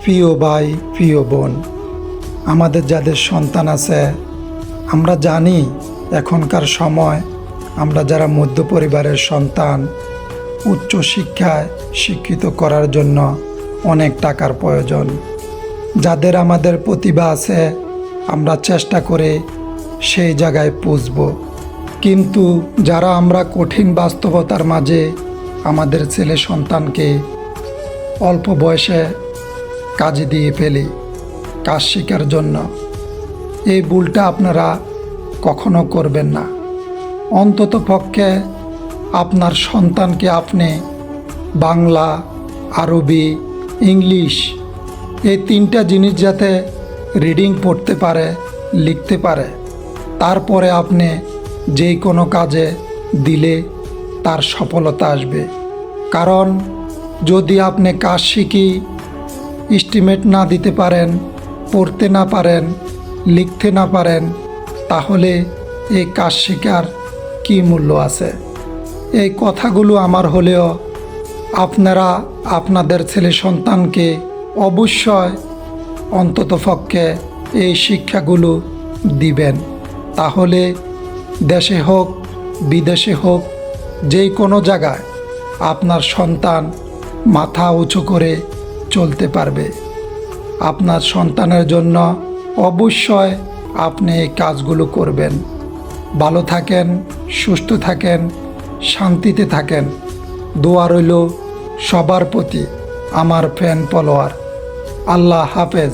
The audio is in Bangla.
প্রিয় ভাই, প্রিয় বোন, আমাদের যাদের সন্তান আছে, আমরা জানি এখনকার সময় আমরা যারা মধ্য পরিবারের সন্তান, উচ্চ শিক্ষায় শিক্ষিত করার জন্য অনেক টাকার প্রয়োজন। যাদের আমাদের প্রতিভা আছে, আমরা চেষ্টা করে সেই জায়গায় পৌঁছব। কিন্তু যারা আমরা কঠিন বাস্তবতার মাঝে আমাদের ছেলে সন্তানকে অল্প বয়সে কাজে দিয়ে ফেলি কাজ শেখার জন্য, এই ভুলটা আপনারা কখনো করবেন না। অন্তত পক্ষে আপনার সন্তানকে আপনি বাংলা, আরবি, ইংলিশ এই তিনটা জিনিস যাতে রিডিং পড়তে পারে, লিখতে পারে, তারপরে আপনি যেই কোনো কাজে দিলে তার সফলতা আসবে। কারণ যদি আপনি কাজ শিখি এস্টিমেট না দিতে পারেন, পড়তে না পারেন, লিখতে না পারেন, তাহলে এই কাজ শেখার কী মূল্য আছে? এই কথাগুলো আমার হলেও আপনারা আপনাদের ছেলে সন্তানকে অবশ্যই অন্ততপক্ষে এই শিক্ষাগুলো দিবেন। তাহলে দেশে হোক, বিদেশে হোক, যেই কোনো জায়গায় আপনার সন্তান মাথা উঁচু করে চলতে পারবে। আপনার সন্তানের জন্য অবশ্যই আপনি এই কাজগুলো করবেন। ভালো থাকেন, সুস্থ থাকেন, শান্তিতে থাকেন। দোয়া রইল সবার প্রতি, আমার ফ্যান ফলোয়ার। আল্লাহ হাফেজ।